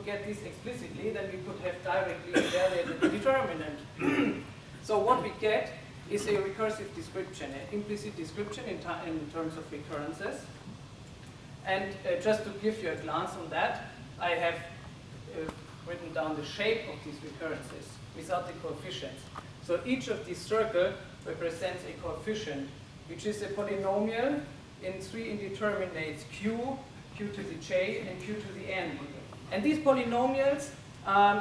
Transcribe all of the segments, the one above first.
get this explicitly, then we could have directly evaluated the determinant. So what we get is a recursive description, an implicit description in terms of recurrences. And just to give you a glance on that, I have written down the shape of these recurrences without the coefficients. So each of these circles represents a coefficient, which is a polynomial in 3 indeterminates q, q to the j, and q to the n. And these polynomials,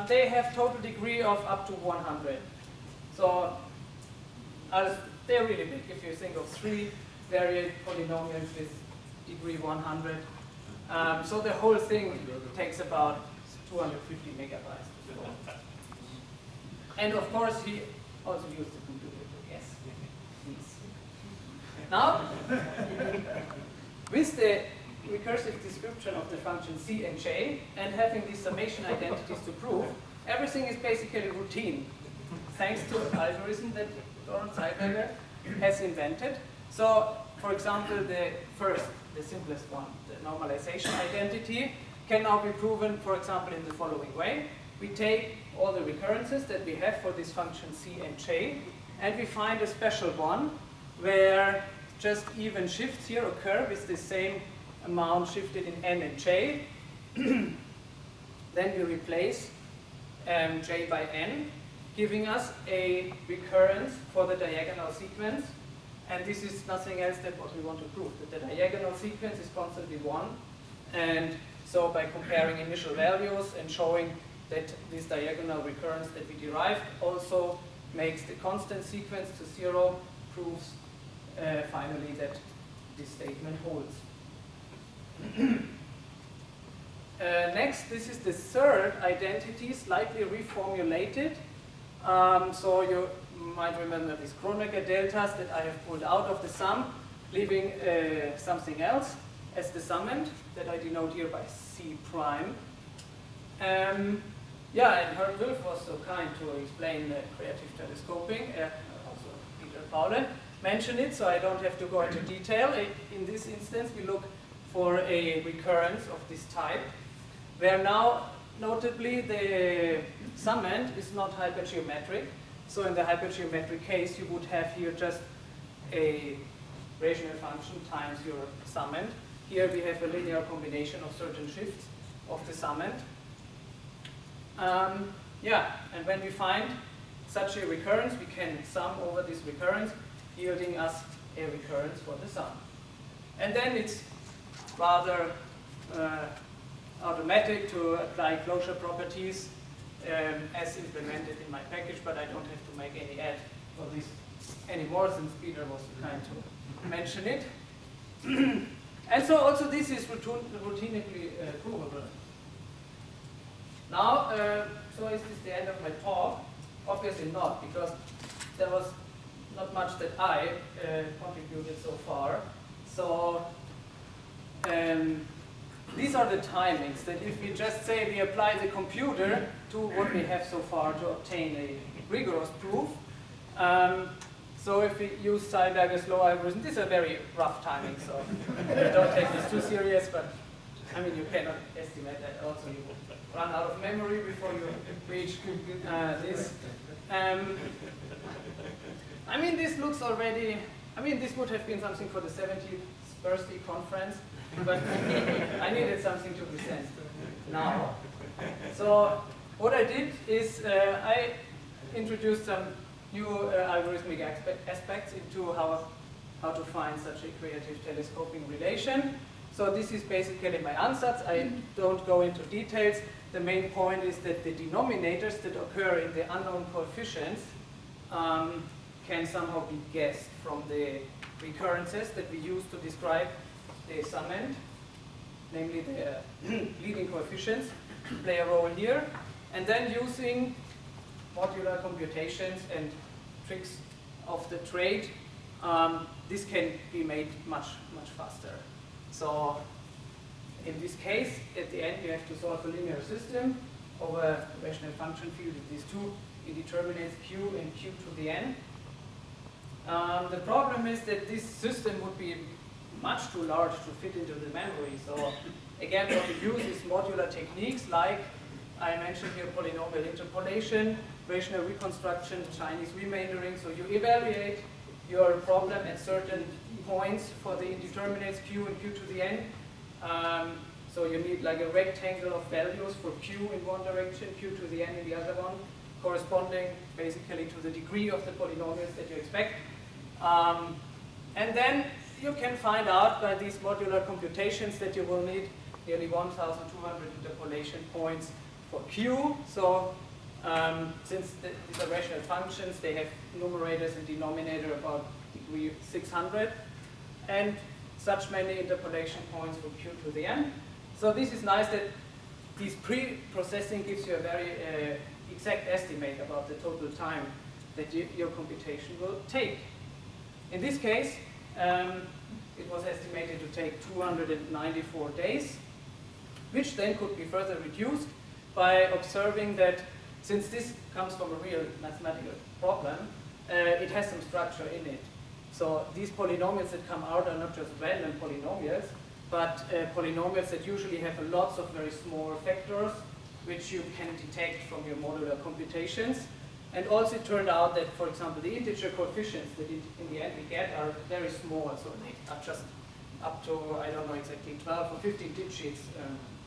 they have total degree of up to 100. So they're really big if you think of 3 varied polynomials with degree 100. So the whole thing takes about 250 megabytes. And of course, he also used the computer to guess. Now, with the recursive description of the function c and j, and having these summation identities to prove, everything is basically routine, thanks to an algorithm that Zeilberger has invented. So, for example, the simplest one, the normalization identity, can now be proven, for example, in the following way. We take all the recurrences that we have for this function c and j, and we find a special one where just even shifts here occur with the same amount shifted in n and j. Then we replace j by n, giving us a recurrence for the diagonal sequence. And this is nothing else than what we want to prove, that the diagonal sequence is constantly 1. And so by comparing initial values and showing that this diagonal recurrence that we derived also makes the constant sequence to 0, proves finally that this statement holds. Next, this is the third identity, slightly reformulated. So you might remember these Kronecker deltas that I have pulled out of the sum, leaving something else as the summand that I denote here by C prime. Yeah, and Herb Wilf was so kind to explain creative telescoping. Also Peter Paule mentioned it, so I don't have to go into detail. In this instance, we look for a recurrence of this type, where now, notably, the summand is not hypergeometric. So in the hypergeometric case, you would have here just a rational function times your summand. Here we have a linear combination of certain shifts of the summand. Yeah, and when we find such a recurrence, we can sum over this recurrence, yielding us a recurrence for the sum. And then it's rather automatic to apply closure properties as implemented in my package, but I don't have to make any add for this anymore since Peter was so kind to mention it. And so also this is routinely provable. Now, so is this the end of my talk? Obviously not, because there was not much that I contributed so far. So these are the timings that if we just say we apply the computer to what we have so far to obtain a rigorous proof. So if we use Zeilberger's law algorithm, these are very rough timings, so don't take this too serious, but I mean, you cannot estimate that. Also, you will run out of memory before you reach this. I mean, this looks already, I mean, this would have been something for the 70th birthday conference, but I needed something to present now. So what I did is I introduced some new algorithmic aspects into how to find such a creative telescoping relation. So this is basically my ansatz. I don't go into details. The main point is that the denominators that occur in the unknown coefficients can somehow be guessed from the recurrences that we use to describe the summand, namely the leading coefficients play a role here. And then using modular computations and tricks of the trade, this can be made much, much faster. So in this case, at the end, you have to solve a linear system over a rational function field with these two indeterminates q and q to the n. The problem is that this system would be much too large to fit into the memory. So again, what we use is modular techniques like I mentioned here polynomial interpolation, rational reconstruction, Chinese remaindering. So you evaluate your problem at certain points for the indeterminates q and q to the n. So you need like a rectangle of values for q in one direction, q to the n in the other one, corresponding basically to the degree of the polynomials that you expect. And then you can find out by these modular computations that you will need nearly 1,200 interpolation points for q. So since these are rational functions, they have numerators and denominator about degree 600, and such many interpolation points for q to the n. So this is nice that this pre-processing gives you a very exact estimate about the total time that your computation will take. In this case, it was estimated to take 294 days, which then could be further reduced by observing that since this comes from a real mathematical problem, it has some structure in it. So these polynomials that come out are not just random polynomials, but polynomials that usually have lots of very small factors, which you can detect from your modular computations. And also it turned out that, for example, the integer coefficients that in the end we get are very small, so they are just up to, I don't know exactly, 12 or 15 digits.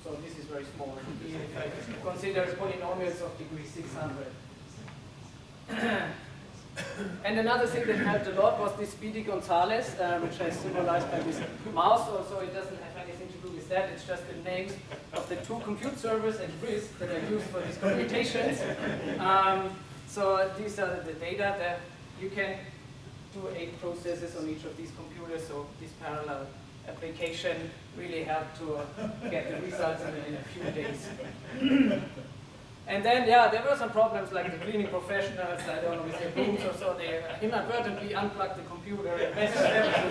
So this is very small. If I consider polynomials of degree 600. And another thing that helped a lot was this Speedy Gonzalez, which I symbolized by this mouse. So it doesn't have anything to do with that. It's just the names of the two compute servers and RISC that I use for these computations. So these are the data that you can do 8 processes on each of these computers. So this parallel application really helped to get the results in a few days. And then, yeah, there were some problems like the cleaning professionals, I don't know, with their booms or so, they inadvertently unplugged the computer and messed everything.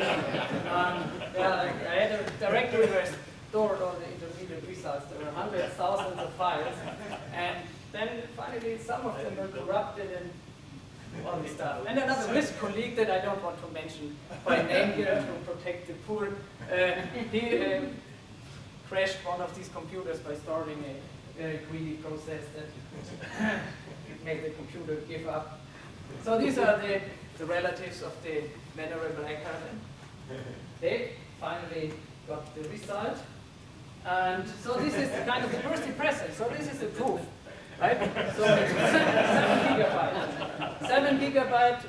Yeah, like I had a directory where I stored all the intermediate results. There were hundreds, thousands of files. And then finally some of them were corrupted and all this stuff. And another risk colleague that I don't want to mention by name here to protect the poor, he crashed one of these computers by starting a very greedy process that made the computer give up. So these are the relatives of the venerable Eckhart. They finally got the result. And so this is kind of the first impression. So this is the proof, right? So 7 gigabyte. 7 gigabyte,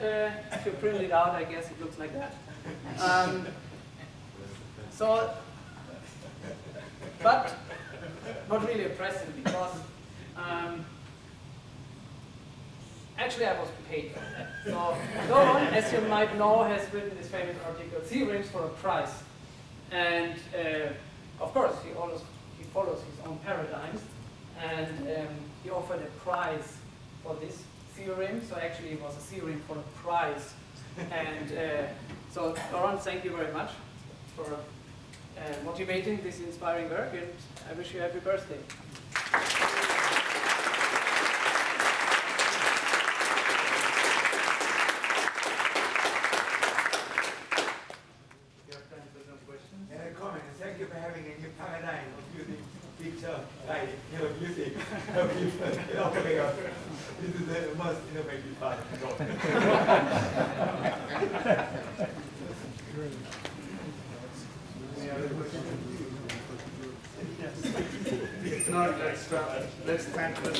if you print it out, I guess it looks like that. But not really impressive because actually I was paid for that. So Koutschan, as you might know, has written this famous article, Theorems for a Price. And of course, he follows his own paradigms, and he offered a prize for this theorem. So actually it was a theorem for a prize. And so Koutschan, thank you very much for motivating this inspiring work, and I wish you a happy birthday. Comment. Thank you for having a new paradigm of using picture, like, music. This is the most innovative part. If not, let's thank them.